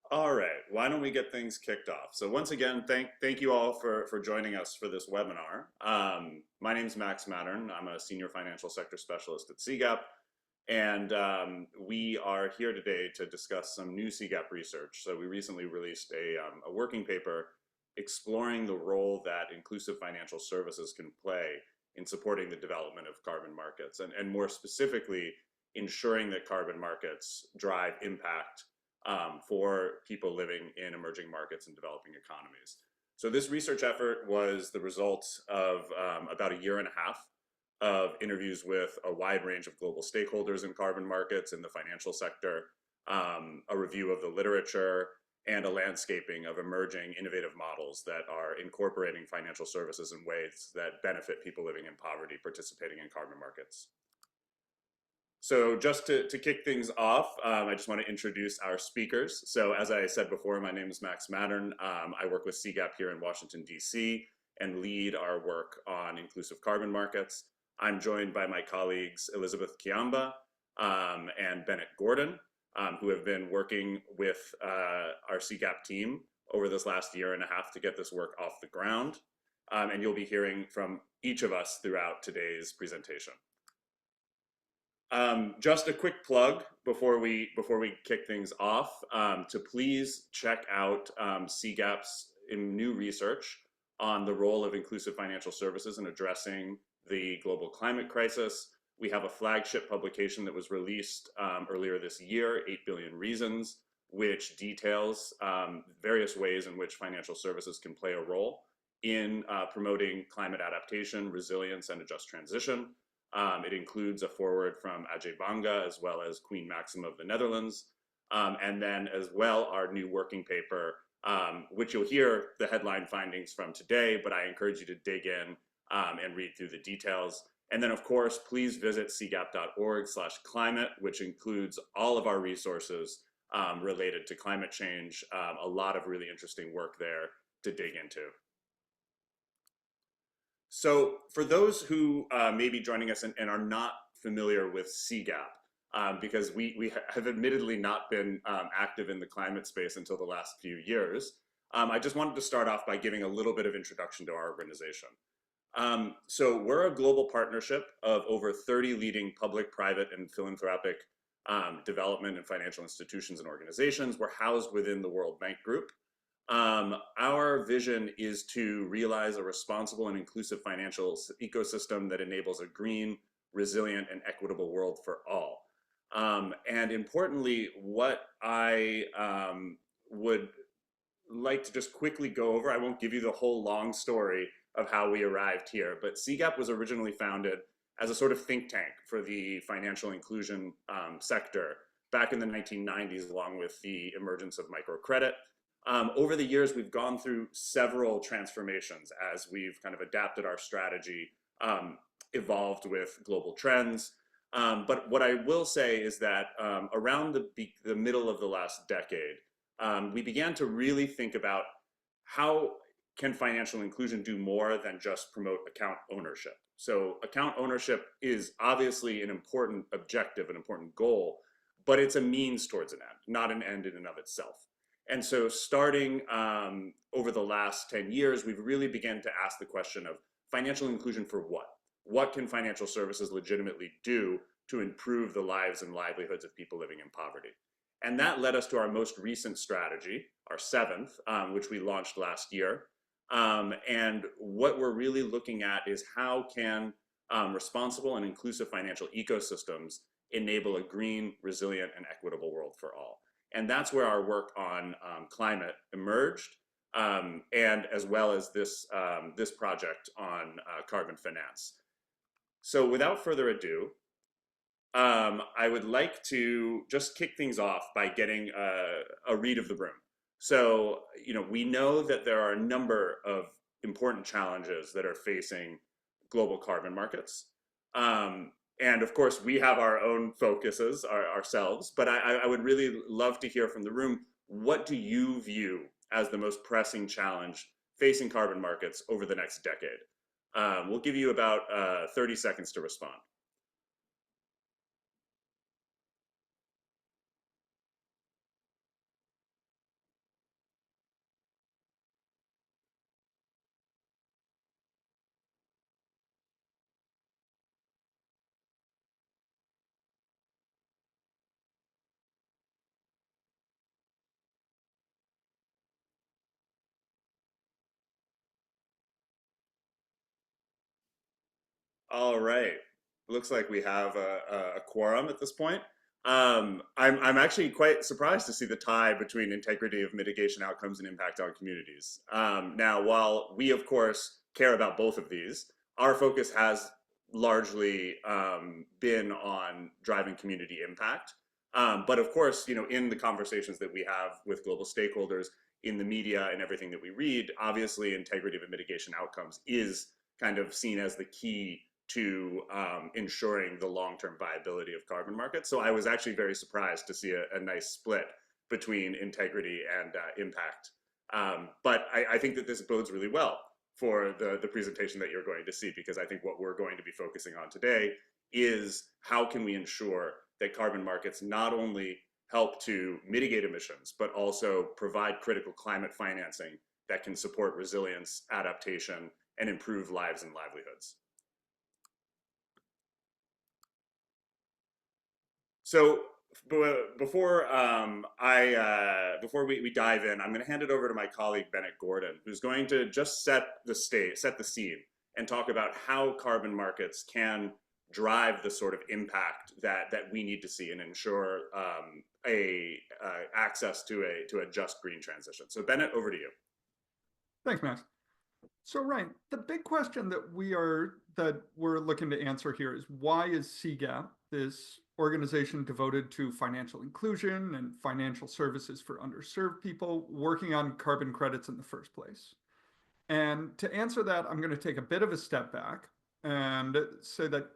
All right, why don't we get things kicked off? So once again, thank you all for joining us for this webinar. My name is Max Mattern. I'm a senior financial sector specialist at CGAP, and we are here today to discuss some new CGAP research. So we recently released a working paper exploring the role that inclusive financial services can play in supporting the development of carbon markets, and more specifically, ensuring that carbon markets drive impact for people living in emerging markets and developing economies. So this research effort was the result of about a year and a half of interviews with a wide range of global stakeholders in carbon markets in the financial sector, a review of the literature, and a landscaping of emerging innovative models that are incorporating financial services in ways that benefit people living in poverty participating in carbon markets. So just to kick things off, I just want to introduce our speakers. So as I said before, my name is Max Mattern. I work with CGAP here in Washington, D.C. and lead our work on inclusive carbon markets. I'm joined by my colleagues Elizabeth Kiamba and Bennett Gordon, who have been working with our CGAP team over this last year and a half to get this work off the ground. And you'll be hearing from each of us throughout today's presentation. Just a quick plug before we kick things off to please check out CGAP's new research on the role of inclusive financial services in addressing the global climate crisis. We have a flagship publication that was released earlier this year, 8 Billion Reasons, which details various ways in which financial services can play a role in promoting climate adaptation, resilience, and a just transition. It includes a foreword from Ajay Banga as well as Queen Maxima of the Netherlands, and then as well our new working paper, which you'll hear the headline findings from today, but I encourage you to dig in and read through the details. And then of course, please visit cgap.org/climate, which includes all of our resources related to climate change, a lot of really interesting work there to dig into. So for those who may be joining us and are not familiar with CGAP, because we have admittedly not been active in the climate space until the last few years, I just wanted to start off by giving a little bit of introduction to our organization. So we're a global partnership of over 30 leading public, private, and philanthropic development and financial institutions and organizations. We're housed within the World Bank Group. Our vision is to realize a responsible and inclusive financial ecosystem that enables a green, resilient, and equitable world for all. And importantly, what I would like to just quickly go over, I won't give you the whole long story of how we arrived here, but CGAP was originally founded as a sort of think tank for the financial inclusion sector back in the 1990s, along with the emergence of microcredit. Over the years, we've gone through several transformations as we've kind of adapted our strategy, evolved with global trends. But what I will say is that around the middle of the last decade, we began to really think about how can financial inclusion do more than just promote account ownership. So account ownership is obviously an important objective, an important goal, but it's a means towards an end, not an end in and of itself. And so starting over the last 10 years, we've really begun to ask the question of financial inclusion for what? What can financial services legitimately do to improve the lives and livelihoods of people living in poverty? And that led us to our most recent strategy, our seventh, which we launched last year. And what we're really looking at is how can responsible and inclusive financial ecosystems enable a green, resilient, and equitable world for all. And that's where our work on climate emerged, and as well as this, this project on carbon finance. So without further ado, I would like to just kick things off by getting a read of the room. So, you know, we know that there are a number of important challenges that are facing global carbon markets. And of course, we have our own focuses ourselves, but I would really love to hear from the room, what do you view as the most pressing challenge facing carbon markets over the next decade? We'll give you about 30 seconds to respond. All right. Looks like we have a quorum at this point. I'm actually quite surprised to see the tie between integrity of mitigation outcomes and impact on communities. Now, while we, of course, care about both of these, our focus has largely been on driving community impact. But of course, in the conversations that we have with global stakeholders, in the media and everything that we read, obviously integrity of mitigation outcomes is kind of seen as the key to ensuring the long-term viability of carbon markets. So I was actually very surprised to see a nice split between integrity and impact. But I think that this bodes really well for the presentation that you're going to see, because I think what we're going to be focusing on today is how can we ensure that carbon markets not only help to mitigate emissions, but also provide critical climate financing that can support resilience, adaptation, and improve lives and livelihoods. So before before we dive in, I'm going to hand it over to my colleague Bennett Gordon, who's going to just set the stage, set the scene, and talk about how carbon markets can drive the sort of impact that we need to see and ensure access to a just green transition. So Bennett, over to you. Thanks, Max. So Ryan, the big question that we're looking to answer here is, why is CGAP, this organization devoted to financial inclusion and financial services for underserved people, working on carbon credits in the first place? And to answer that, I'm going to take a bit of a step back and say that,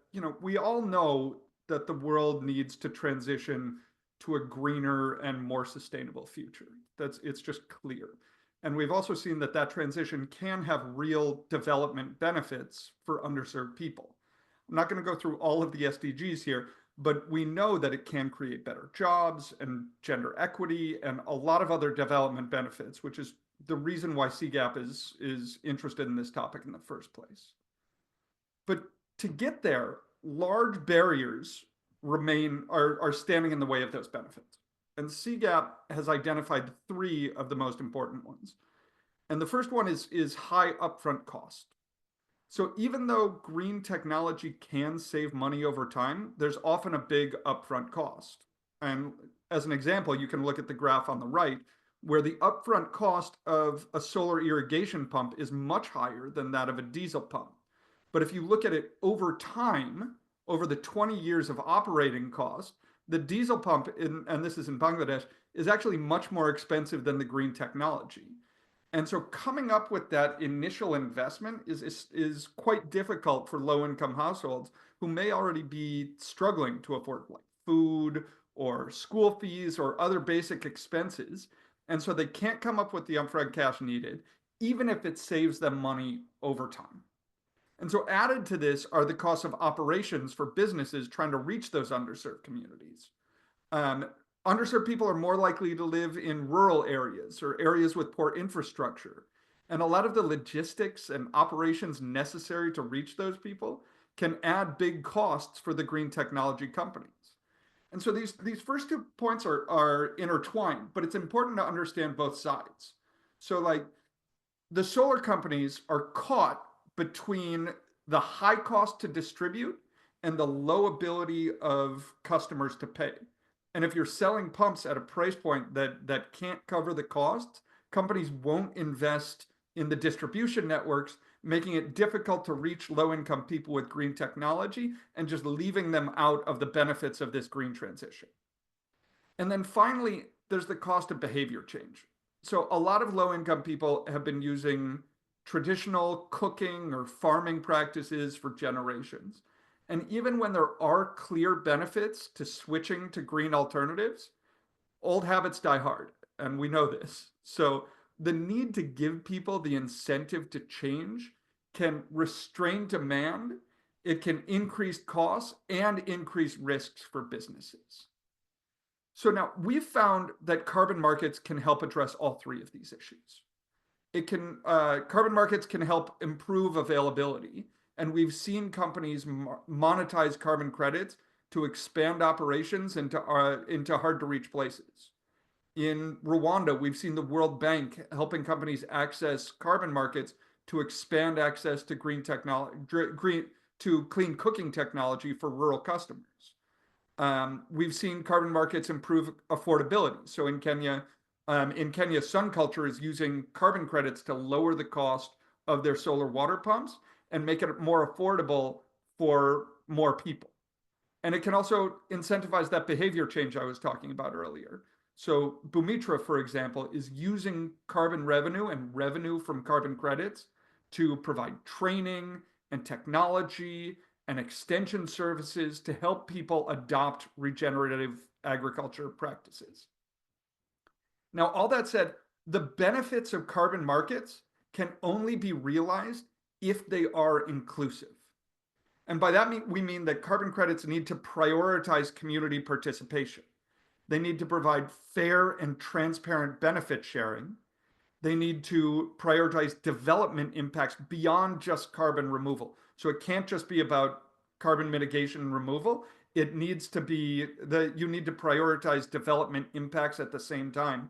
we all know that the world needs to transition to a greener and more sustainable future. It's just clear. And we've also seen that that transition can have real development benefits for underserved people. I'm not going to go through all of the SDGs here, but we know that it can create better jobs and gender equity and a lot of other development benefits, which is the reason why CGAP is interested in this topic in the first place. But to get there, large barriers are standing in the way of those benefits. And CGAP has identified three of the most important ones. And the first one is high upfront cost. So even though green technology can save money over time, there's often a big upfront cost. And as an example, you can look at the graph on the right, where the upfront cost of a solar irrigation pump is much higher than that of a diesel pump. But if you look at it over time, over the 20 years of operating cost, the diesel pump, and this is in Bangladesh, is actually much more expensive than the green technology. And so coming up with that initial investment is quite difficult for low-income households who may already be struggling to afford like food or school fees or other basic expenses. And so they can't come up with the upfront cash needed, even if it saves them money over time. And so added to this are the costs of operations for businesses trying to reach those underserved communities. Underserved people are more likely to live in rural areas or areas with poor infrastructure. And a lot of the logistics and operations necessary to reach those people can add big costs for the green technology companies. And so these first 2 points are intertwined, but it's important to understand both sides. So like the solar companies are caught between the high cost to distribute and the low ability of customers to pay. And if you're selling pumps at a price point that can't cover the costs, companies won't invest in the distribution networks, making it difficult to reach low-income people with green technology and just leaving them out of the benefits of this green transition. And then finally, there's the cost of behavior change. So a lot of low-income people have been using traditional cooking or farming practices for generations. And even when there are clear benefits to switching to green alternatives, old habits die hard, and we know this. So the need to give people the incentive to change can restrain demand, it can increase costs, and increase risks for businesses. So now we've found that carbon markets can help address all three of these issues. Carbon markets can help improve availability, and we've seen companies monetize carbon credits to expand operations into hard to reach places. In Rwanda, we've seen the World Bank helping companies access carbon markets to expand access to green technology, to clean cooking technology for rural customers. We've seen carbon markets improve affordability. So in Kenya, Sun Culture is using carbon credits to lower the cost of their solar water pumps and make it more affordable for more people. And it can also incentivize that behavior change I was talking about earlier. So Bumitra, for example, is using carbon revenue and revenue from carbon credits to provide training and technology and extension services to help people adopt regenerative agriculture practices. Now, all that said, the benefits of carbon markets can only be realized if they are inclusive. And by that we mean that carbon credits need to prioritize community participation. They need to provide fair and transparent benefit sharing. They need to prioritize development impacts beyond just carbon removal. So it can't just be about carbon mitigation and removal. It needs to be you need to prioritize development impacts at the same time.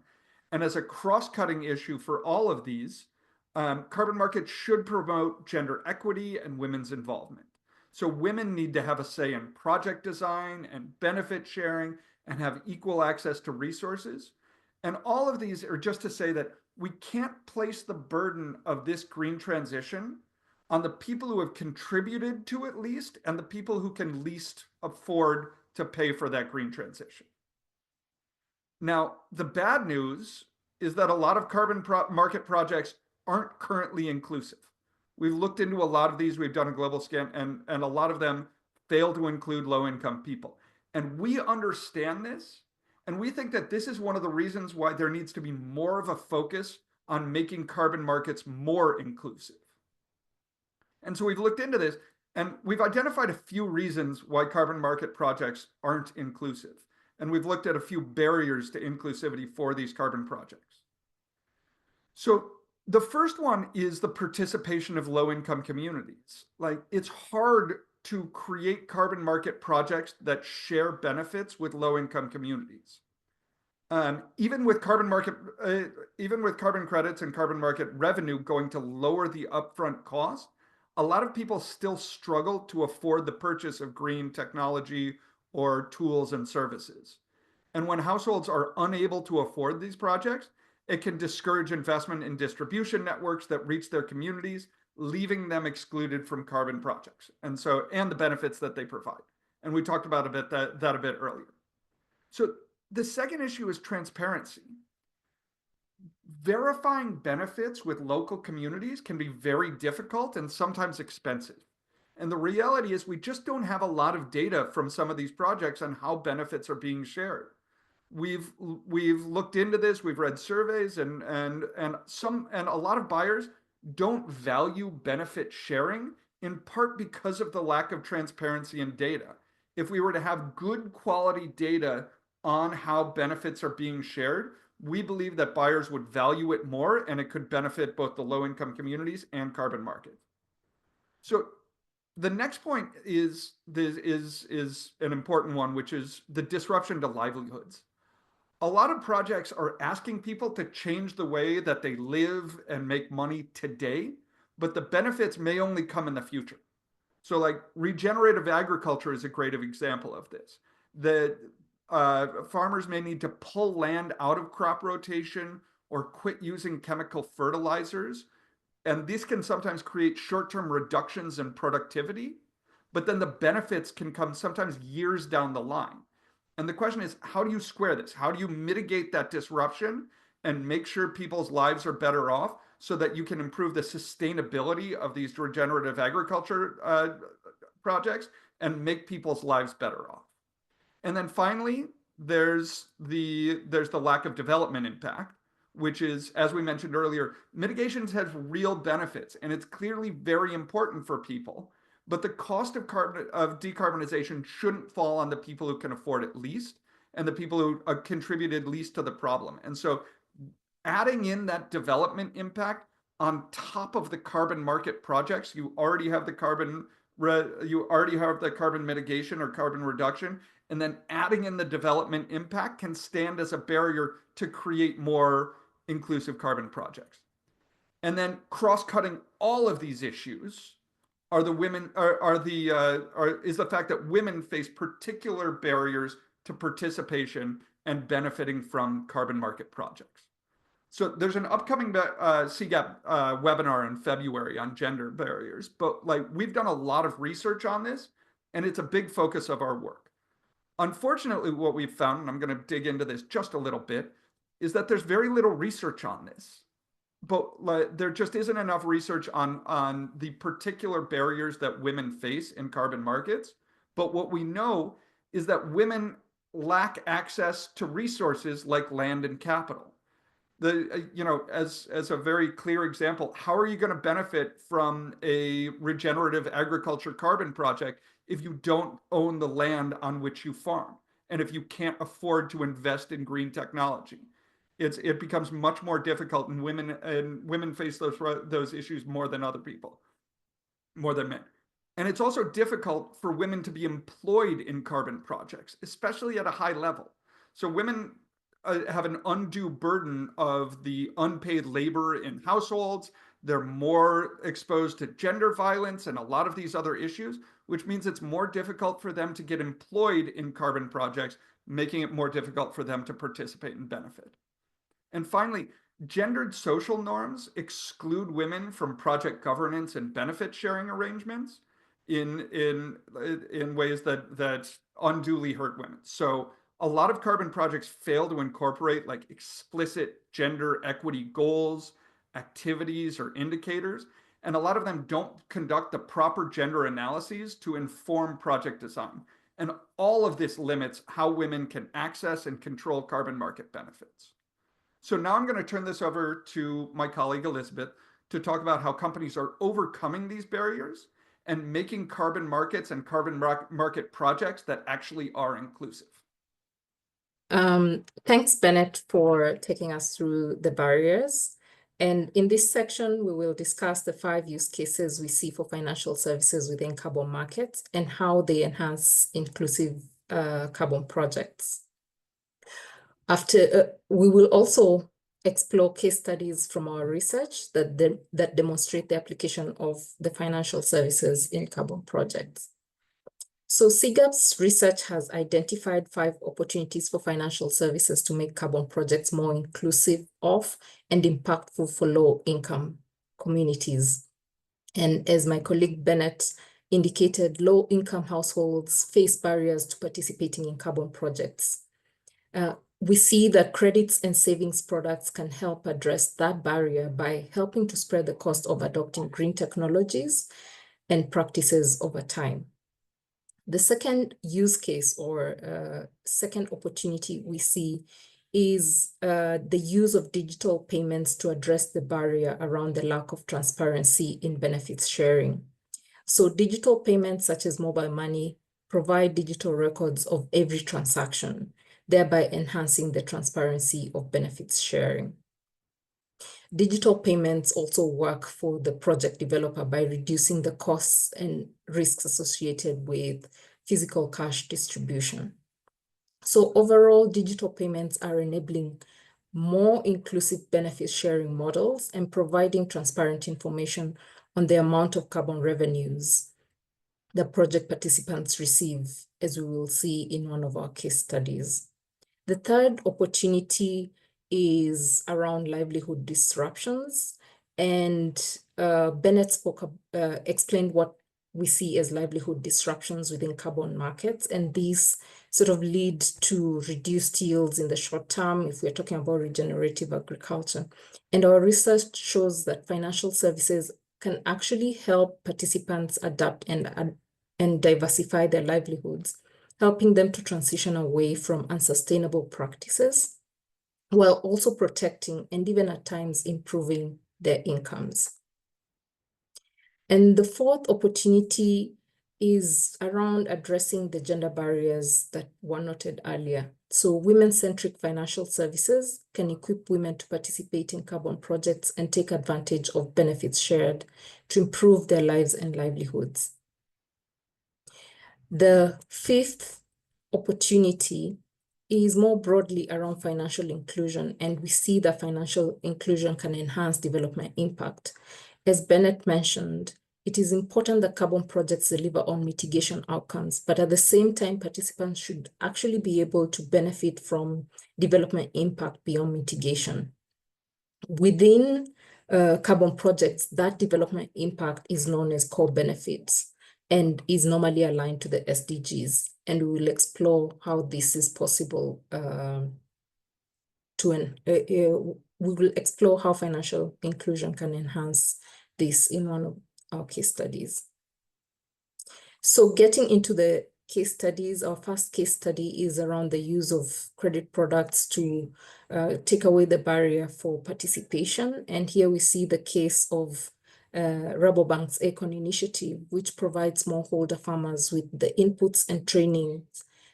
And as a cross-cutting issue for all of these, carbon markets should promote gender equity and women's involvement. So women need to have a say in project design and benefit sharing and have equal access to resources. And all of these are just to say that we can't place the burden of this green transition on the people who have contributed to it least and the people who can least afford to pay for that green transition. Now, the bad news is that a lot of carbon market projects aren't currently inclusive. We've looked into a lot of these, we've done a global scan, and a lot of them fail to include low-income people. And we understand this, and we think that this is one of the reasons why there needs to be more of a focus on making carbon markets more inclusive. And so we've looked into this, and we've identified a few reasons why carbon market projects aren't inclusive. And we've looked at a few barriers to inclusivity for these carbon projects. So the first one is the participation of low-income communities. Like, it's hard to create carbon market projects that share benefits with low-income communities. Even with carbon credits and carbon market revenue going to lower the upfront cost, a lot of people still struggle to afford the purchase of green technology or tools and services. And when households are unable to afford these projects, it can discourage investment in distribution networks that reach their communities, leaving them excluded from carbon projects and the benefits that they provide. And we talked about that a bit earlier. So the second issue is transparency. Verifying benefits with local communities can be very difficult and sometimes expensive. And the reality is we just don't have a lot of data from some of these projects on how benefits are being shared. We've looked into this, we've read surveys, and a lot of buyers don't value benefit sharing, in part because of the lack of transparency in data. If we were to have good quality data on how benefits are being shared, we believe that buyers would value it more, and it could benefit both the low-income communities and carbon market. So the next point is an important one, which is the disruption to livelihoods. A lot of projects are asking people to change the way that they live and make money today, but the benefits may only come in the future. So like regenerative agriculture is a great example of this. Farmers may need to pull land out of crop rotation or quit using chemical fertilizers. And this can sometimes create short-term reductions in productivity, but then the benefits can come sometimes years down the line. And the question is, how do you square this? How do you mitigate that disruption and make sure people's lives are better off so that you can improve the sustainability of these regenerative agriculture projects and make people's lives better off? And then finally, there's the lack of development impact, which is, as we mentioned earlier, mitigations has real benefits, and it's clearly very important for people. But the cost of decarbonization shouldn't fall on the people who can afford it least and the people who contributed least to the problem. And so adding in that development impact on top of the carbon market projects, you already have the carbon mitigation or carbon reduction, and then adding in the development impact can stand as a barrier to create more inclusive carbon projects. And then cross-cutting all of these issues are the women is the fact that women face particular barriers to participation and benefiting from carbon market projects. So there's an upcoming CGAP webinar in February on gender barriers, but like we've done a lot of research on this, and it's a big focus of our work. Unfortunately, what we've found, and I'm going to dig into this just a little bit, is that there's very little research on this. But like, there just isn't enough research on the particular barriers that women face in carbon markets. But what we know is that women lack access to resources like land and capital. As a very clear example, how are you going to benefit from a regenerative agriculture carbon project if you don't own the land on which you farm, and if you can't afford to invest in green technology? It becomes much more difficult, and women face those issues more than other people, more than men. And it's also difficult for women to be employed in carbon projects, especially at a high level. So women have an undue burden of the unpaid labor in households. They're more exposed to gender violence and a lot of these other issues, which means it's more difficult for them to get employed in carbon projects, making it more difficult for them to participate and benefit. And finally, gendered social norms exclude women from project governance and benefit sharing arrangements in ways that unduly hurt women. So a lot of carbon projects fail to incorporate like explicit gender equity goals, activities, or indicators, and a lot of them don't conduct the proper gender analyses to inform project design. And all of this limits how women can access and control carbon market benefits. So now I'm going to turn this over to my colleague Elizabeth to talk about how companies are overcoming these barriers and making carbon markets and carbon market projects that actually are inclusive. Thanks, Bennett, for taking us through the barriers. And in this section, we will discuss the 5 use cases we see for financial services within carbon markets and how they enhance inclusive carbon projects. We will also explore case studies from our research that demonstrate the application of the financial services in carbon projects. So CGAP's research has identified 5 opportunities for financial services to make carbon projects more inclusive of and impactful for low-income communities. And as my colleague Bennett indicated, low-income households face barriers to participating in carbon projects. We see that credits and savings products can help address that barrier by helping to spread the cost of adopting green technologies and practices over time. The second use case or second opportunity we see is the use of digital payments to address the barrier around the lack of transparency in benefits sharing. So digital payments such as mobile money provide digital records of every transaction, thereby enhancing the transparency of benefits sharing. Digital payments also work for the project developer by reducing the costs and risks associated with physical cash distribution. So overall, digital payments are enabling more inclusive benefit sharing models and providing transparent information on the amount of carbon revenues the project participants receive, as we will see in one of our case studies. The third opportunity is around livelihood disruptions, and Bennett explained what we see as livelihood disruptions within carbon markets, and these sort of lead to reduced yields in the short term if we're talking about regenerative agriculture. And our research shows that financial services can actually help participants adapt and diversify their livelihoods, helping them to transition away from unsustainable practices, while also protecting and even at times improving their incomes. And the fourth opportunity is around addressing the gender barriers that were noted earlier. So women-centric financial services can equip women to participate in carbon projects and take advantage of benefits shared to improve their lives and livelihoods. The fifth opportunity is more broadly around financial inclusion, and we see that financial inclusion can enhance development impact. As Bennett mentioned, it is important that carbon projects deliver on mitigation outcomes, but at the same time, participants should actually be able to benefit from development impact beyond mitigation. Within carbon projects, that development impact is known as core benefits and is normally aligned to the SDGs. And we will explore how this is possible we will explore how financial inclusion can enhance this in one of our case studies. So getting into the case studies, our first case study is around the use of credit products to take away the barrier for participation. And here we see the case of Rabobank's Econ initiative, which provides smallholder farmers with the inputs and training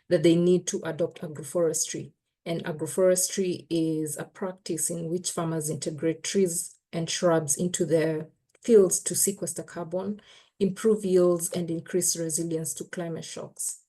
that they need to adopt agroforestry. And agroforestry is a practice in which farmers integrate trees and shrubs into their fields to sequester carbon, improve yields, and increase resilience to climate shocks.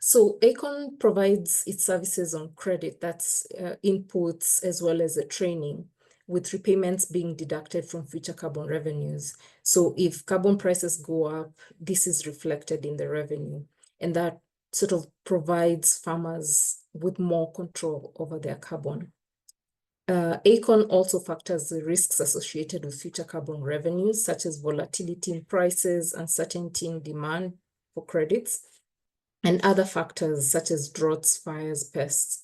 So Econ provides its services on credit, that's inputs as well as the training, with repayments being deducted from future carbon revenues. So if carbon prices go up, this is reflected in the revenue, and that sort of provides farmers with more control over their carbon. Econ also factors the risks associated with future carbon revenues, such as volatility in prices, uncertainty in demand for credits, and other factors such as droughts, fires, pests.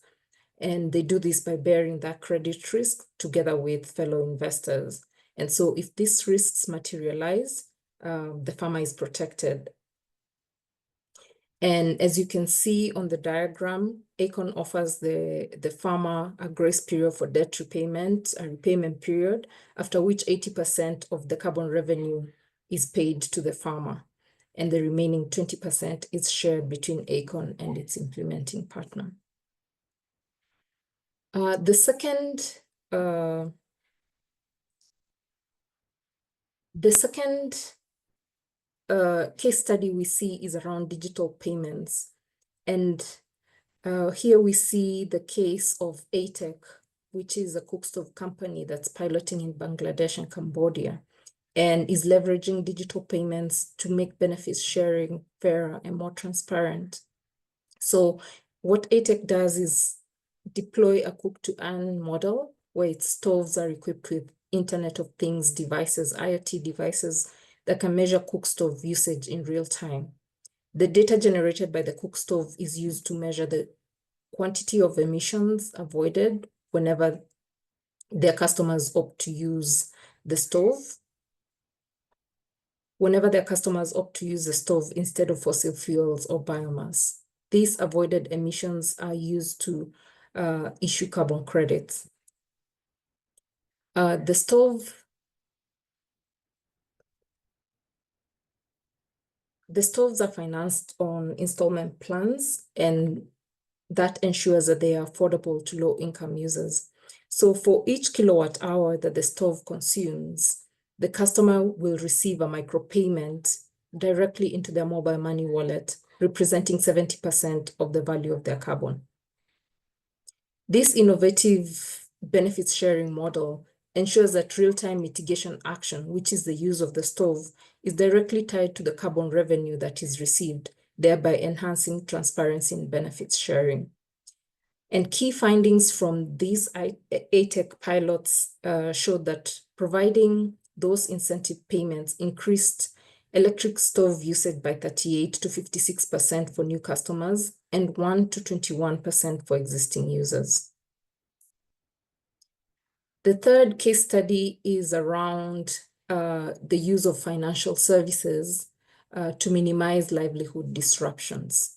And they do this by bearing that credit risk together with fellow investors. And so if these risks materialize, the farmer is protected. And as you can see on the diagram, Econ offers the farmer a grace period for debt repayment, a repayment period, after which 80% of the carbon revenue is paid to the farmer, and the remaining 20% is shared between Econ and its implementing partner. The second case study we see is around digital payments. And here we see the case of ATEC, which is a cookstove company that's piloting in Bangladesh and Cambodia, and is leveraging digital payments to make benefits sharing fairer and more transparent. So what ATEC does is deploy a cook-to-earn model where its stoves are equipped with Internet of Things devices, IoT devices, that can measure cookstove usage in real time. The data generated by the cookstove is used to measure the quantity of emissions avoided whenever their customers opt to use the stove. Whenever their customers opt to use the stove instead of fossil fuels or biomass, these avoided emissions are used to issue carbon credits. The stoves are financed on installment plans, and that ensures that they are affordable to low-income users. So for each kilowatt hour that the stove consumes, the customer will receive a micropayment directly into their mobile money wallet, representing 70% of the value of their carbon. This innovative benefits sharing model ensures that real-time mitigation action, which is the use of the stove, is directly tied to the carbon revenue that is received, thereby enhancing transparency in benefits sharing. And key findings from these ATEC pilots showed that providing those incentive payments increased electric stove usage by 38 to 56% for new customers and 1 to 21% for existing users. The third case study is around the use of financial services to minimize livelihood disruptions.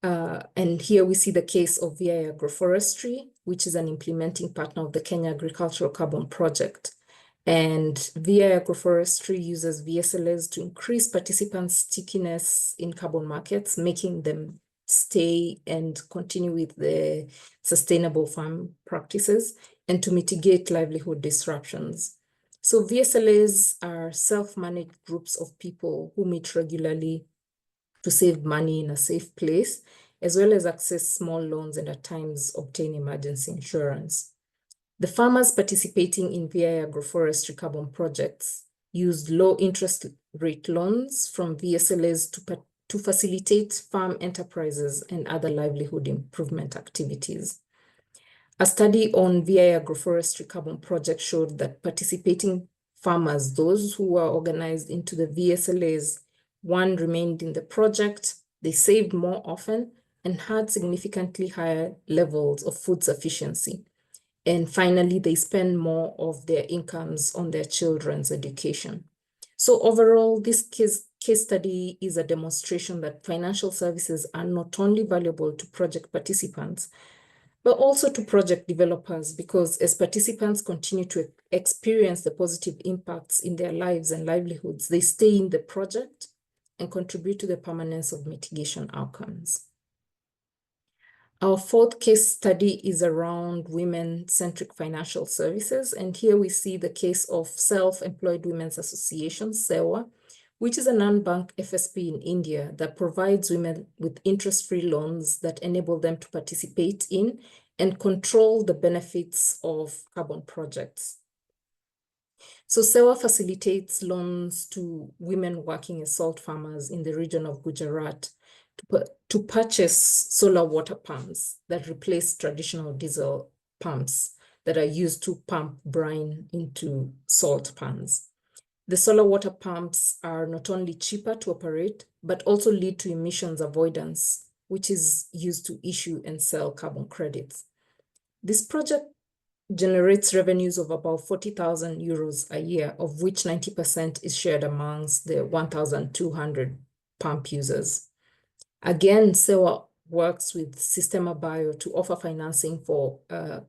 And here we see the case of VI Agroforestry, which is an implementing partner of the Kenya Agricultural Carbon Project. And VI Agroforestry uses VSLAs to increase participants' stickiness in carbon markets, making them stay and continue with the sustainable farm practices, and to mitigate livelihood disruptions. So VSLAs are self-managed groups of people who meet regularly to save money in a safe place, as well as access small loans and at times obtain emergency insurance. The farmers participating in VI agroforestry carbon projects used low interest rate loans from VSLAs to facilitate farm enterprises and other livelihood improvement activities. A study on VI agroforestry carbon project showed that participating farmers, those who were organized into the VSLAs, one, remained in the project, they saved more often, and had significantly higher levels of food sufficiency. And finally, they spend more of their incomes on their children's education. So overall, this case study is a demonstration that financial services are not only valuable to project participants, but also to project developers, because as participants continue to experience the positive impacts in their lives and livelihoods, they stay in the project and contribute to the permanence of mitigation outcomes. Our fourth case study is around women-centric financial services. And here we see the case of Self-Employed Women's Association, SEWA, which is a non-bank FSP in India that provides women with interest-free loans that enable them to participate in and control the benefits of carbon projects. So SEWA facilitates loans to women working as salt farmers in the region of Gujarat to purchase solar water pumps that replace traditional diesel pumps that are used to pump brine into salt pans. The solar water pumps are not only cheaper to operate, but also lead to emissions avoidance, which is used to issue and sell carbon credits. This project generates revenues of about 40,000 euros a year, of which 90% is shared amongst the 1,200 pump users. Again, SEWA works with Systema Bio to offer financing for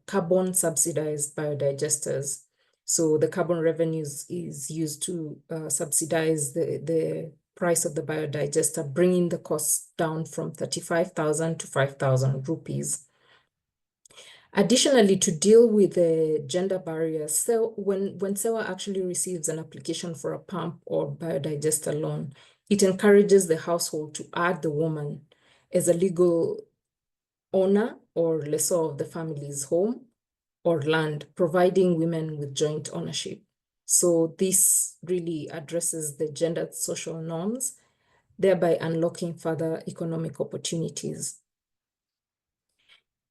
carbon subsidized biodigesters. So the carbon revenues is used to subsidize the price of the biodigester, bringing the cost down from 35,000 to 5,000 rupees. Additionally, to deal with the gender barriers, so when SEWA actually receives an application for a pump or biodigester loan, it encourages the household to add the woman as a legal owner or lessor of the family's home or land, providing women with joint ownership. So this really addresses the gendered social norms, thereby unlocking further economic opportunities.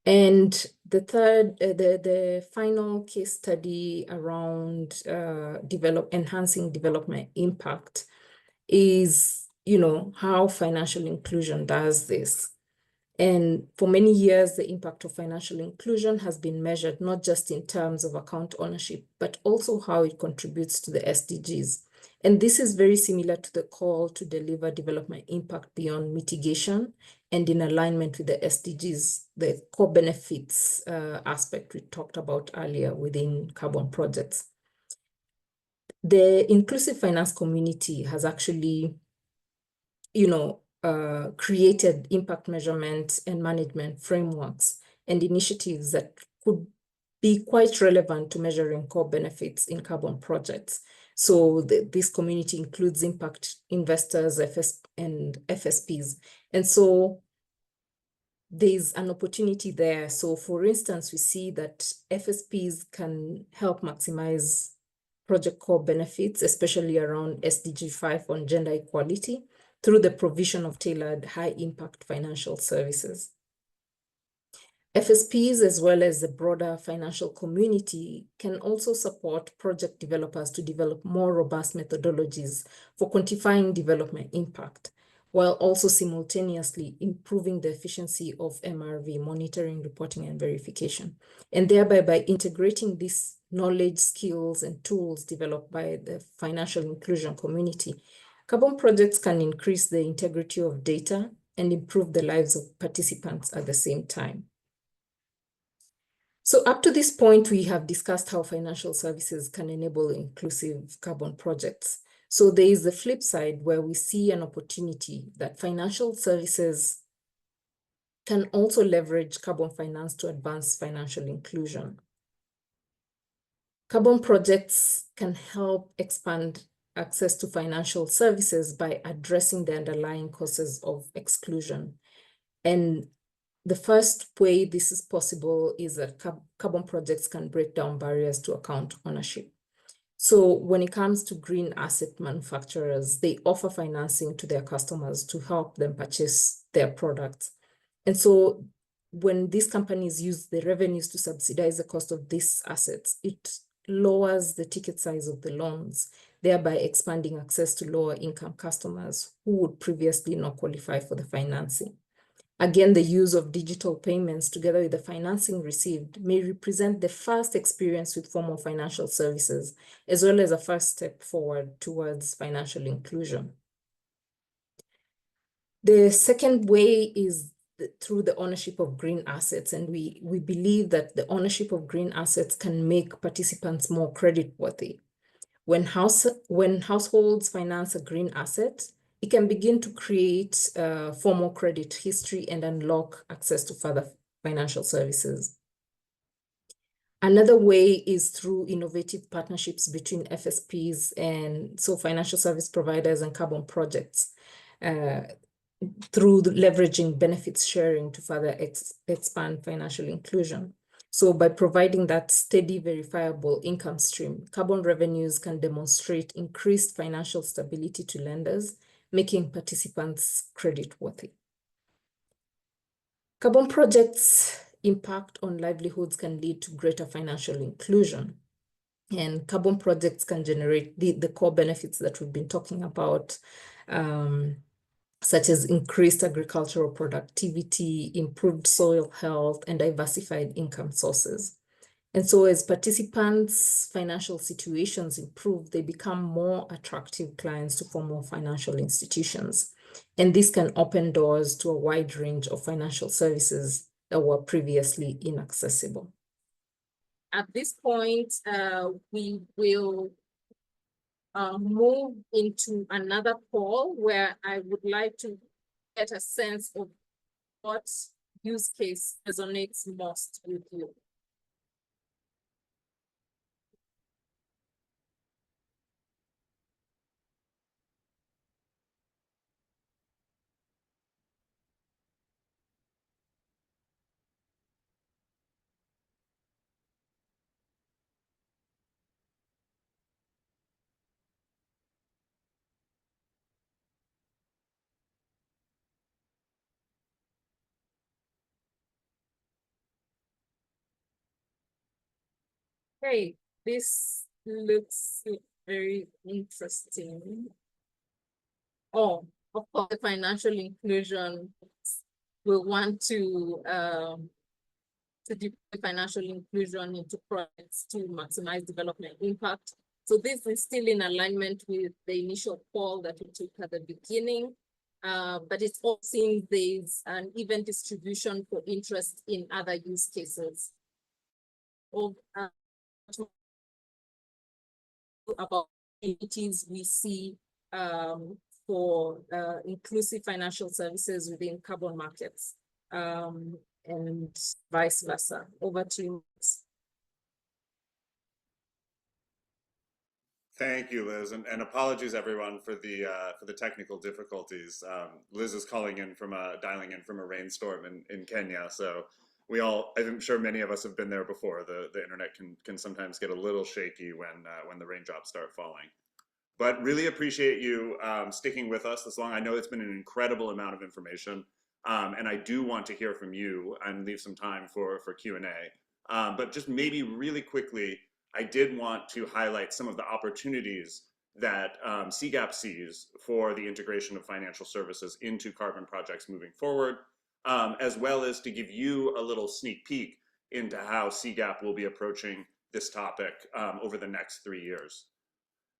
And the third, the final case study around enhancing development impact is, how financial inclusion does this. And for many years, the impact of financial inclusion has been measured not just in terms of account ownership, but also how it contributes to the SDGs. And this is very similar to the call to deliver development impact beyond mitigation and in alignment with the SDGs, the core benefits aspect we talked about earlier within carbon projects. The inclusive finance community has actually, created impact measurement and management frameworks and initiatives that could be quite relevant to measuring core benefits in carbon projects. So this community includes impact investors, and FSPs. And so there's an opportunity there. So for instance, we see that FSPs can help maximize project core benefits, especially around SDG 5 on gender equality, through the provision of tailored high-impact financial services. FSPs, as well as the broader financial community, can also support project developers to develop more robust methodologies for quantifying development impact, while also simultaneously improving the efficiency of MRV, monitoring, reporting, and verification. And thereby, by integrating these knowledge, skills, and tools developed by the financial inclusion community, carbon projects can increase the integrity of data and improve the lives of participants at the same time. So up to this point, we have discussed how financial services can enable inclusive carbon projects. So there is the flip side where we see an opportunity that financial services can also leverage carbon finance to advance financial inclusion. Carbon projects can help expand access to financial services by addressing the underlying causes of exclusion. And The first way this is possible is that carbon projects can break down barriers to account ownership. So when it comes to green asset manufacturers, they offer financing to their customers to help them purchase their products. And so when these companies use the revenues to subsidize the cost of these assets, it lowers the ticket size of the loans, thereby expanding access to lower income customers who would previously not qualify for the financing. Again, the use of digital payments together with the financing received may represent the first experience with formal financial services, as well as a first step forward towards financial inclusion. The second way is through the ownership of green assets, and we believe that the ownership of green assets can make participants more creditworthy. When households finance a green asset, it can begin to create formal credit history and unlock access to further financial services. Another way is through innovative partnerships between FSPs and so financial service providers and carbon projects, through leveraging benefits sharing to further expand financial inclusion. So by providing that steady, verifiable income stream, carbon revenues can demonstrate increased financial stability to lenders, making participants creditworthy. Carbon projects' impact on livelihoods can lead to greater financial inclusion. And carbon projects can generate the core benefits that we've been talking about, such as increased agricultural productivity, improved soil health, and diversified income sources. And so as participants' financial situations improve, they become more attractive clients to formal financial institutions. And this can open doors to a wide range of financial services that were previously inaccessible. At this point, we will move into another call where I would like to get a sense of what use case resonates most with you. Hey, this looks very interesting. Oh, of course, the financial inclusion, will want to deploy financial inclusion into projects to maximize development impact. So this is still in alignment with the initial call that we took at the beginning, but it all seems there's an even distribution for interest in other use cases. About opportunities we see for inclusive financial services within carbon markets, and vice versa. Over to you. Thank you, Liz, and apologies everyone for the technical difficulties. Liz is dialing in from a rainstorm in Kenya, so I'm sure many of us have been there before. The internet can sometimes get a little shaky when the raindrops start falling. But really appreciate you sticking with us this long. I know it's been an incredible amount of information, and I do want to hear from you and leave some time for Q&A. But just maybe really quickly, I did want to highlight some of the opportunities that CGAP sees for the integration of financial services into carbon projects moving forward, as well as to give you a little sneak peek into how CGAP will be approaching this topic over the next 3 years.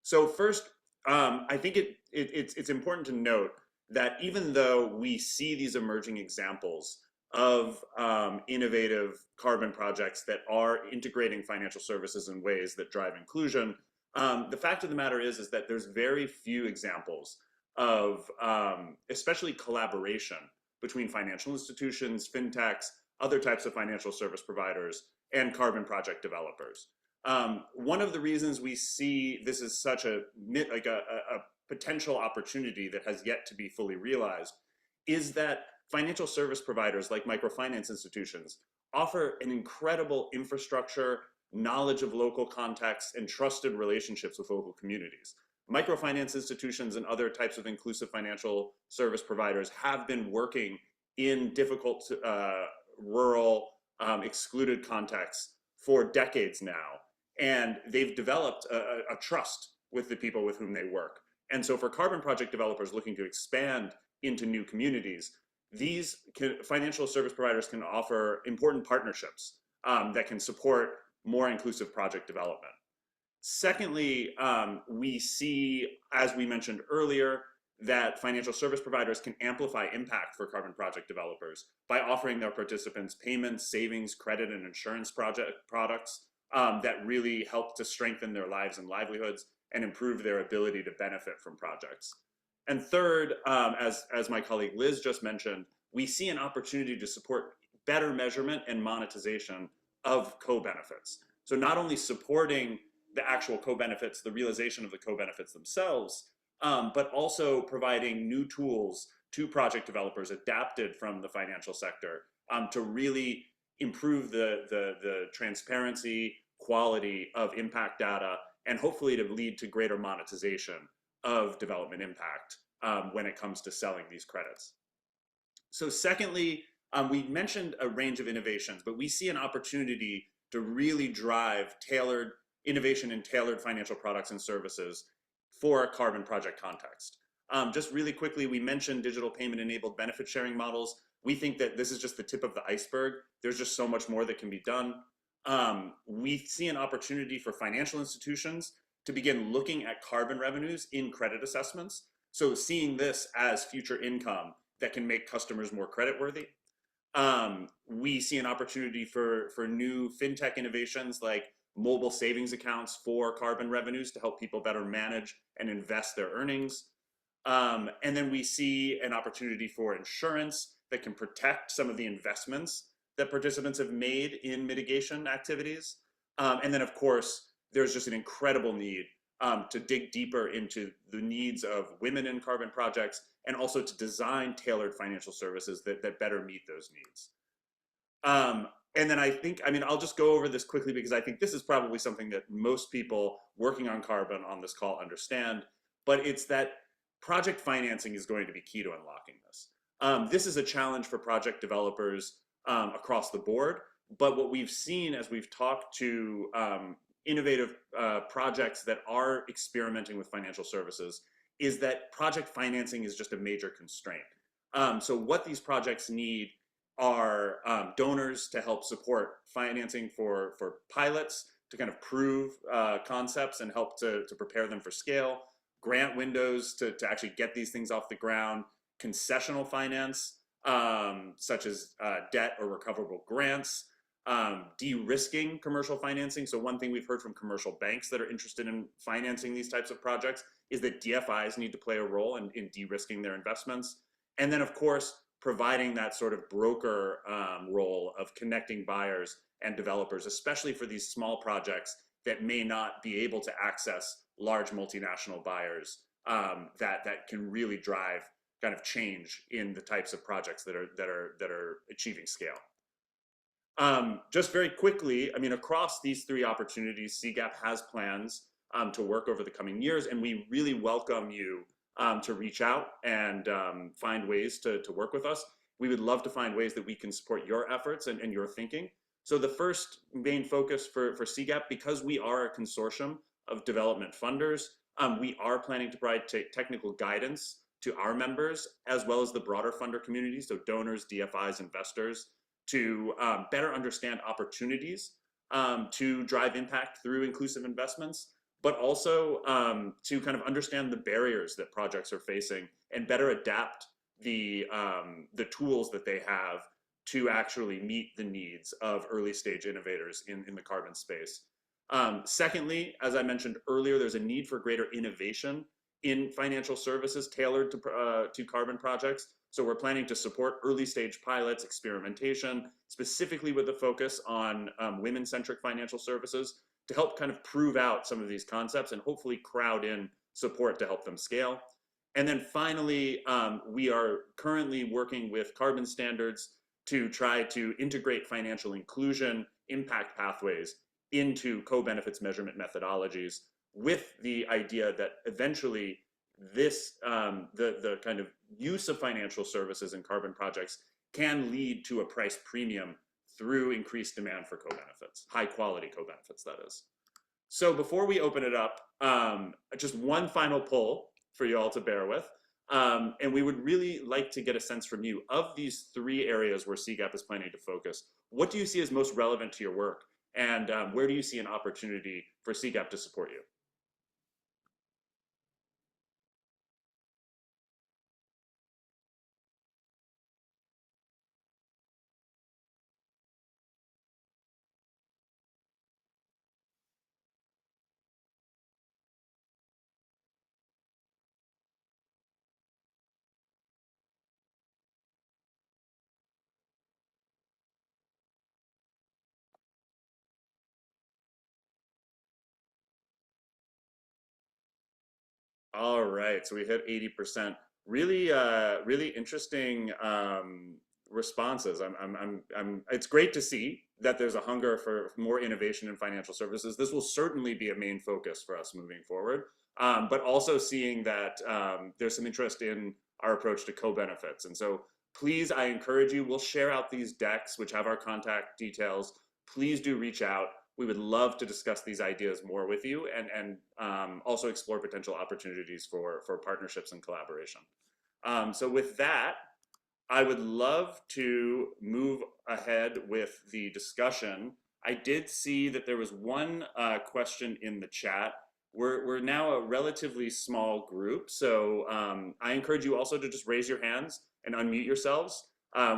So first, I think it's important to note that even though we see these emerging examples of innovative carbon projects that are integrating financial services in ways that drive inclusion, the fact of the matter is that there's very few examples of especially collaboration between financial institutions, fintechs, other types of financial service providers, and carbon project developers. One of the reasons we see this is such a potential opportunity that has yet to be fully realized is that financial service providers like microfinance institutions offer an incredible infrastructure, knowledge of local context, and trusted relationships with local communities. Microfinance institutions and other types of inclusive financial service providers have been working in difficult, rural, excluded contexts for decades now. And they've developed a trust with the people with whom they work. And so for carbon project developers looking to expand into new communities, these financial service providers can offer important partnerships that can support more inclusive project development. Secondly, we see, as we mentioned earlier, that financial service providers can amplify impact for carbon project developers by offering their participants payments, savings, credit, and insurance products that really help to strengthen their lives and livelihoods and improve their ability to benefit from projects. And third, as my colleague Liz just mentioned, we see an opportunity to support better measurement and monetization of co-benefits. So not only supporting the actual co-benefits, the realization of the co-benefits themselves, but also providing new tools to project developers adapted from the financial sector to really improve the transparency, quality of impact data, and hopefully to lead to greater monetization of development impact when it comes to selling these credits. So secondly, we mentioned a range of innovations, but we see an opportunity to really drive tailored innovation in tailored financial products and services for a carbon project context. Just really quickly, we mentioned digital payment enabled benefit sharing models. We think that this is just the tip of the iceberg. There's just so much more that can be done. We see an opportunity for financial institutions to begin looking at carbon revenues in credit assessments. So seeing this as future income that can make customers more creditworthy. We see an opportunity for new fintech innovations like mobile savings accounts for carbon revenues to help people better manage and invest their earnings. And then we see an opportunity for insurance that can protect some of the investments that participants have made in mitigation activities. And then of course, there's just an incredible need to dig deeper into the needs of women in carbon projects and also to design tailored financial services that better meet those needs. And then I'll just go over this quickly because I think this is probably something that most people working on carbon on this call understand, but it's that project financing is going to be key to unlocking this. This is a challenge for project developers across the board, but what we've seen as we've talked to innovative projects that are experimenting with financial services is that project financing is just a major constraint. So what these projects need are donors to help support financing for pilots, to kind of prove concepts and help to prepare them for scale, grant windows to actually get these things off the ground, concessional finance, such as debt or recoverable grants, de-risking commercial financing. So one thing we've heard from commercial banks that are interested in financing these types of projects is that DFIs need to play a role in de-risking their investments. And then of course, providing that sort of broker role of connecting buyers and developers, especially for these small projects that may not be able to access large multinational buyers that can really drive kind of change in the types of projects that are achieving scale. Just very quickly, across these three opportunities, CGAP has plans to work over the coming years, and we really welcome you to reach out and find ways to work with us. We would love to find ways that we can support your efforts and your thinking. So the first main focus for CGAP, because we are a consortium of development funders, we are planning to provide technical guidance to our members, as well as the broader funder community, so donors, DFIs, investors, to better understand opportunities to drive impact through inclusive investments, but also to kind of understand the barriers that projects are facing and better adapt the tools that they have to actually meet the needs of early stage innovators in the carbon space. Secondly, as I mentioned earlier, there's a need for greater innovation in financial services tailored to carbon projects. So we're planning to support early stage pilots, experimentation, specifically with a focus on women-centric financial services to help kind of prove out some of these concepts and hopefully crowd in support to help them scale. And then finally, we are currently working with carbon standards to try to integrate financial inclusion impact pathways into co-benefits measurement methodologies, with the idea that eventually this the kind of use of financial services in carbon projects can lead to a price premium through increased demand for co-benefits, high quality co-benefits, that is. So before we open it up, just one final poll for you all to bear with. And we would really like to get a sense from you of these three areas where CGAP is planning to focus. What do you see as most relevant to your work? And where do you see an opportunity for CGAP to support you? All right, so we hit 80%. Really, really interesting responses. It's great to see that there's a hunger for more innovation in financial services. This will certainly be a main focus for us moving forward. But also seeing that there's some interest in our approach to co-benefits. And so please, I encourage you, we'll share out these decks, which have our contact details. Please do reach out. We would love to discuss these ideas more with you, and also explore potential opportunities for partnerships and collaboration. So with that, I would love to move ahead with the discussion. I did see that there was one question in the chat. We're now a relatively small group, so I encourage you also to just raise your hands and unmute yourselves.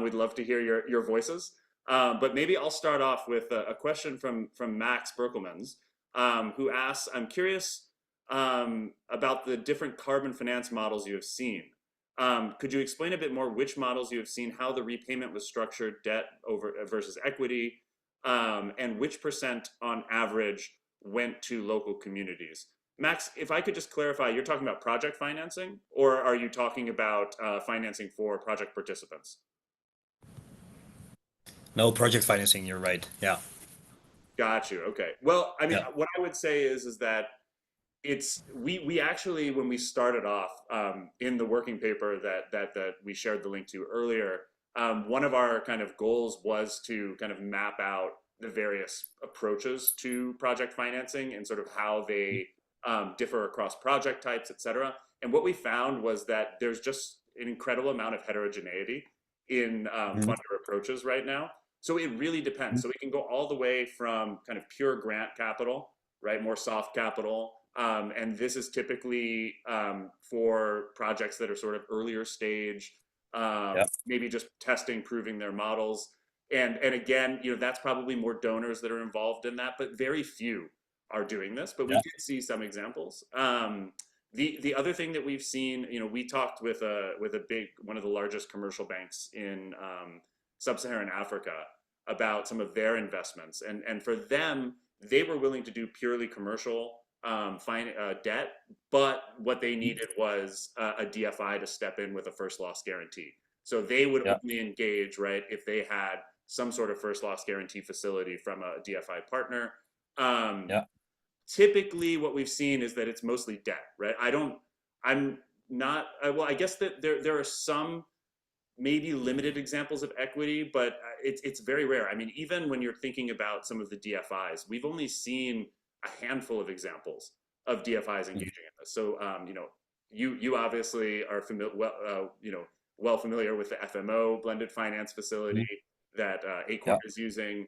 We'd love to hear your voices. But maybe I'll start off with a question from Max Berkelmans, who asks, I'm curious about the different carbon finance models you have seen. Could you explain a bit more which models you have seen, how the repayment was structured, debt over versus equity, and which percent on average went to local communities? Max, if I could just clarify, you're talking about project financing, or are you talking about financing for project participants? No, project financing, you're right. Yeah. Got you. Okay. Well, I mean, what I would say is that we actually, when we started off in the working paper that we shared the link to earlier, one of our kind of goals was to kind of map out the various approaches to project financing and sort of how they differ across project types, et cetera. And what we found was that there's just an incredible amount of heterogeneity in funder approaches right now. So it really depends. So we can go all the way from kind of pure grant capital, right, more soft capital, and this is typically for projects that are sort of earlier stage, maybe just testing, proving their models. And again, you know, that's probably more donors that are involved in that, but very few are doing this. But we did see some examples. The other thing that we've seen, you know, we talked with one of the largest commercial banks in Sub-Saharan Africa about some of their investments, and for them, they were willing to do purely commercial debt, but what they needed was a DFI to step in with a first loss guarantee. So they would only engage, right, if they had some sort of first loss guarantee facility from a DFI partner. Typically, what we've seen is that it's mostly debt, right? Well, I guess that there are some maybe limited examples of equity, but it's very rare. I mean, even when you're thinking about some of the DFIs, we've only seen a handful of examples of DFIs engaging in this. So, you know, you obviously are well familiar with the FMO blended finance facility that Acorn is using.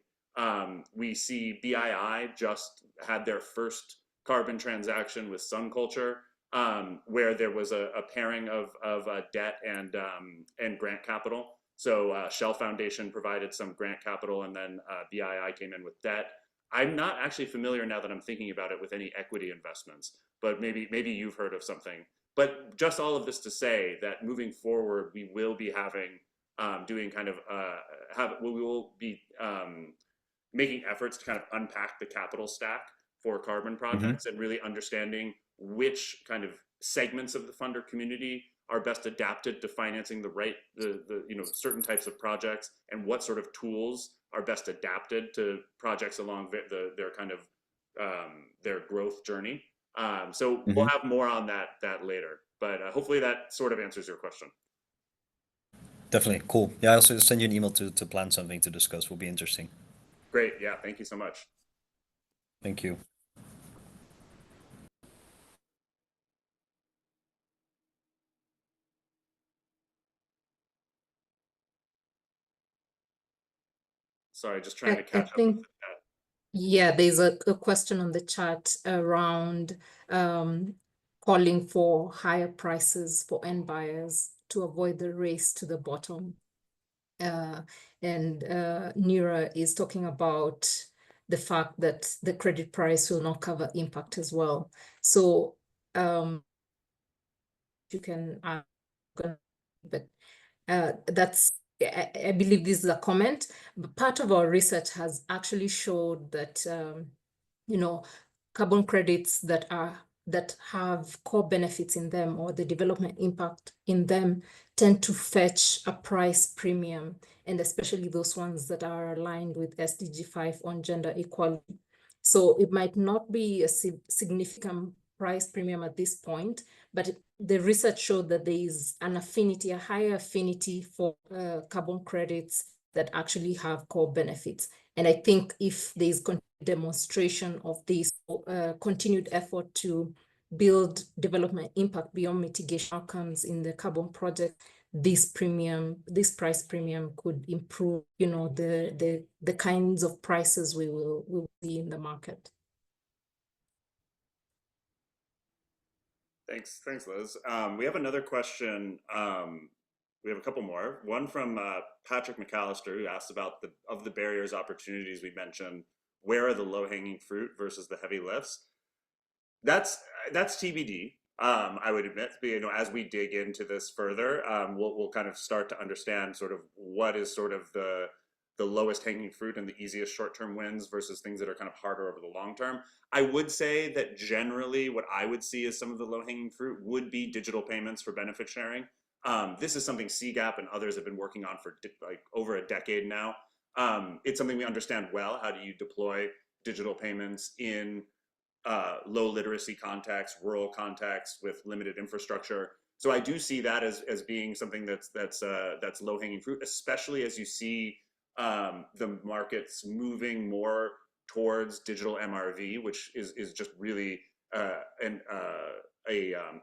We see BII just had their first carbon transaction with Sun Culture, where there was a pairing of debt and grant capital. So Shell Foundation provided some grant capital, and then BII came in with debt. I'm not actually familiar, now that I'm thinking about it, with any equity investments, but maybe you've heard of something. But just all of this to say that moving forward, we will be having we will be making efforts to kind of unpack the capital stack for carbon projects and really understanding which kind of segments of the funder community are best adapted to financing the certain types of projects, and what sort of tools are best adapted to projects along their kind of their growth journey. So we'll have more on that later, but hopefully that sort of answers your question. Definitely. Cool. Yeah, I'll also send you an email to plan something to discuss. Will be interesting. Great. Yeah. Thank you so much. Thank you. Sorry, just trying to I catch up think, with that. yeah, there's a question on the chat around calling for higher prices for end buyers to avoid the race to the bottom. And Nira is talking about the fact that the credit price will not cover impact as well. So you can, but that's, I believe this is a comment, but part of our research has actually showed that, carbon credits that have core benefits in them, or the development impact in them, tend to fetch a price premium, and especially those ones that are aligned with SDG 5 on gender equality. So it might not be a significant price premium at this point, but the research showed that there is an affinity, a higher affinity for carbon credits that actually have core benefits. And I think if there is demonstration of this continued effort to build development impact beyond mitigation outcomes in the carbon project, this price premium could improve, the kinds of prices we will see in the market. Thanks, Liz. We have another question. We have a couple more. One from Patrick McAllister, who asked about the barriers, opportunities we mentioned. Where are the low-hanging fruit versus the heavy lifts? That's TBD. I would admit, as we dig into this further, we'll kind of start to understand sort of what is sort of the lowest hanging fruit and the easiest short-term wins versus things that are kind of harder over the long term. I would say that generally what I would see as some of the low-hanging fruit would be digital payments for benefit sharing. This is something CGAP and others have been working on for like over a decade now. It's something we understand well. How do you deploy digital payments in low literacy contexts, rural contexts with limited infrastructure? So I do see that as being something that's low hanging fruit, especially as you see the markets moving more towards digital MRV, which is just really a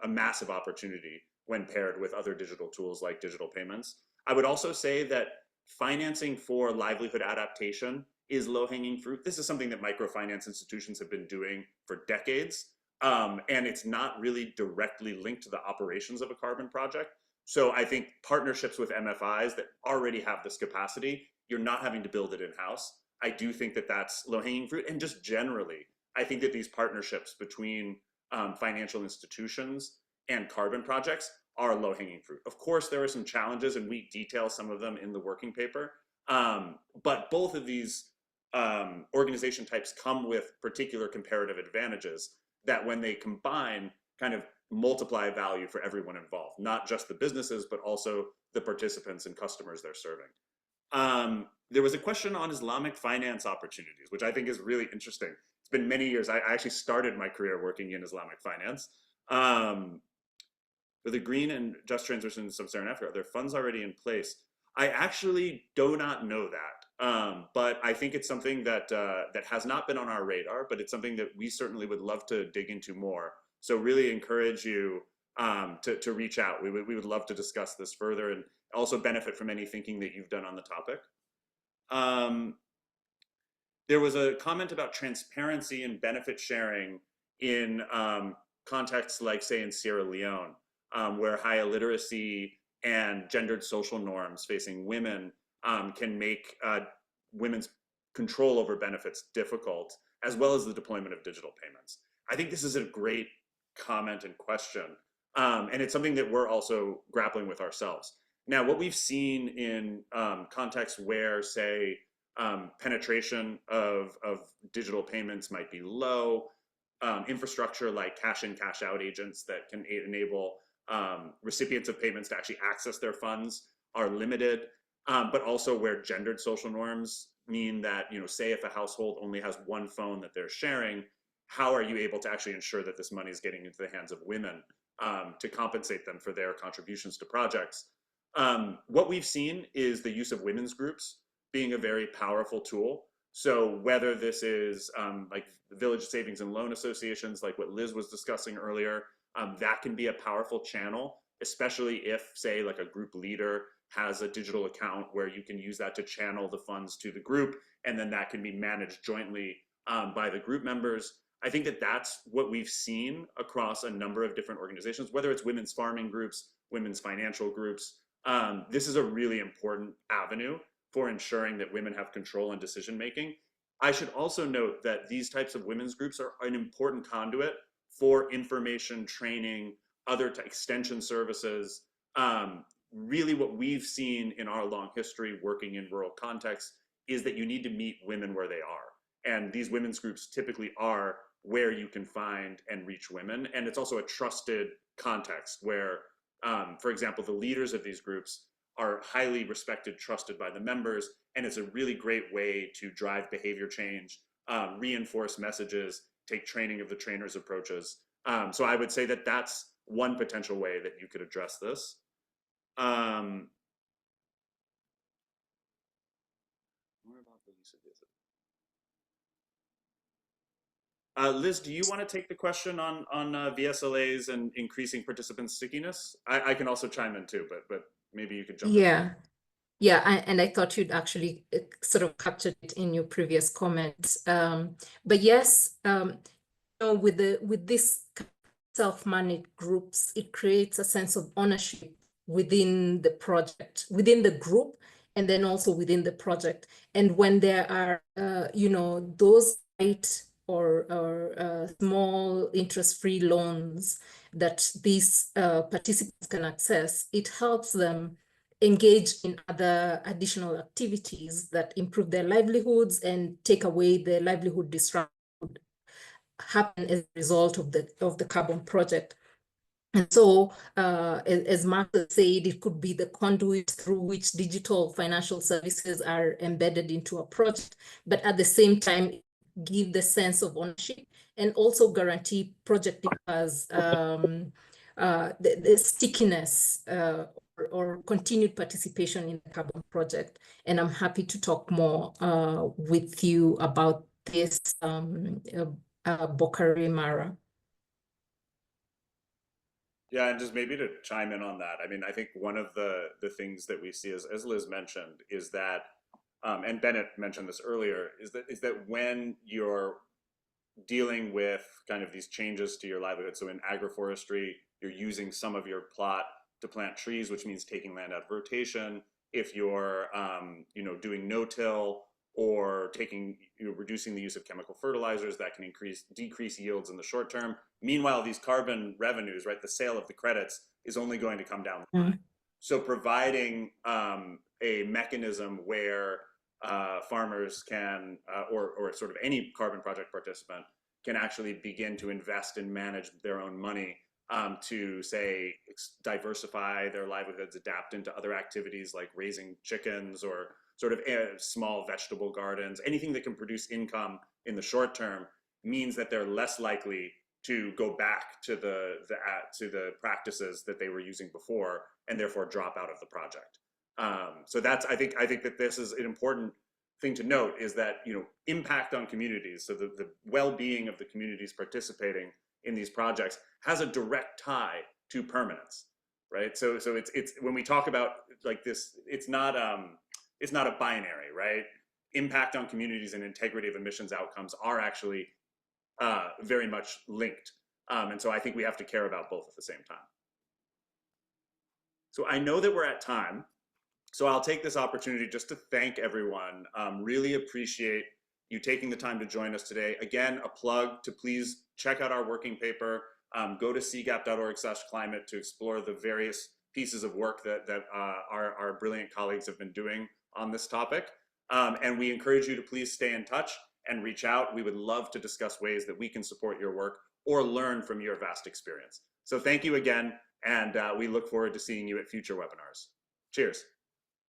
massive opportunity when paired with other digital tools like digital payments. I would also say that financing for livelihood adaptation is low-hanging fruit. This is something that microfinance institutions have been doing for decades, and it's not really directly linked to the operations of a carbon project. So I think partnerships with MFIs that already have this capacity, you're not having to build it in-house. I do think that that's low-hanging fruit. And just generally, I think that these partnerships between financial institutions and carbon projects are low-hanging fruit. Of course, there are some challenges, and we detail some of them in the working paper. But both of these organization types come with particular comparative advantages that when they combine kind of multiply value for everyone involved, not just the businesses, but also the participants and customers they're serving. There was a question on Islamic finance opportunities, which I think is really interesting. It's been many years. I actually started my career working in Islamic finance. For the green and just transition in Sub-Saharan Africa, are there funds already in place? I actually do not know that, but I think it's something that that has not been on our radar, but it's something that we certainly would love to dig into more. So really encourage you to reach out. We would love to discuss this further and also benefit from any thinking that you've done on the topic. There was a comment about transparency and benefit sharing in contexts like, say, in Sierra Leone, where high illiteracy and gendered social norms facing women can make women's control over benefits difficult, as well as the deployment of digital payments. I think this is a great comment and question, and it's something that we're also grappling with ourselves. Now, what we've seen in contexts where, say, penetration of digital payments might be low, infrastructure like cash in, cash out agents that can enable recipients of payments to actually access their funds are limited, but also where gendered social norms mean that, say if a household only has one phone that they're sharing, how are you able to actually ensure that this money is getting into the hands of women to compensate them for their contributions to projects? What we've seen is the use of women's groups being a very powerful tool. So whether this is like village savings and loan associations, like what Liz was discussing earlier, that can be a powerful channel, especially if, say, like a group leader has a digital account where you can use that to channel the funds to the group, and then that can be managed jointly by the group members. I think that that's what we've seen across a number of different organizations, whether it's women's farming groups, women's financial groups. This is a really important avenue for ensuring that women have control and decision making. I should also note that these types of women's groups are an important conduit for information, training, other extension services. Really what we've seen in our long history working in rural contexts is that you need to meet women where they are. And these women's groups typically are where you can find and reach women. And it's also a trusted context where, for example, the leaders of these groups are highly respected, trusted by the members, and it's a really great way to drive behavior change, reinforce messages, take training of the trainers' approaches. So I would say that that's one potential way that you could address this. Liz, do you want to take the question on VSLAs and increasing participant stickiness? I can also chime in too, but maybe you could jump in. Yeah, and I thought you'd actually sort of captured it in your previous comments. But yes, with this self-managed groups, it creates a sense of ownership within the project, within the group, and then also within the project. And when there are, those light or small interest-free loans that these participants can access, it helps them engage in other additional activities that improve their livelihoods and take away the livelihood disruption happen as a result of the carbon project. And so, as Mark said, it could be the conduit through which digital financial services are embedded into a project, but at the same time, give the sense of ownership and also guarantee project developers the stickiness or continued participation in the carbon project. And I'm happy to talk more with you about this, Bokari Mara. Yeah, and just maybe to chime in on that, I mean, I think one of the things that we see, as Liz mentioned, is that, and Bennett mentioned this earlier, is that when you're dealing with kind of these changes to your livelihood, so in agroforestry, you're using some of your plot to plant trees, which means taking land out of rotation. If you're, doing no-till or reducing the use of chemical fertilizers, that can decrease yields in the short term. Meanwhile, these carbon revenues, right, the sale of the credits is only going to come down the line. So providing a mechanism where farmers can, or sort of any carbon project participant can actually begin to invest and manage their own money to, say, diversify their livelihoods, adapt into other activities like raising chickens or sort of small vegetable gardens, anything that can produce income in the short term, means that they're less likely to go back to the practices that they were using before and therefore drop out of the project. So that's, I think that this is an important thing to note, is that, impact on communities, so the well-being of the communities participating in these projects has a direct tie to permanence, right? So it's when we talk about like this, it's not a binary, right? Impact on communities and integrity of emissions outcomes are actually very much linked. And so I think we have to care about both at the same time. So I know that we're at time, so I'll take this opportunity just to thank everyone. Really appreciate you taking the time to join us today. Again, a plug to please check out our working paper. Go to cgap.org/climate to explore the various pieces of work that our brilliant colleagues have been doing on this topic. And we encourage you to please stay in touch and reach out. We would love to discuss ways that we can support your work or learn from your vast experience. So thank you again, and we look forward to seeing you at future webinars. Cheers.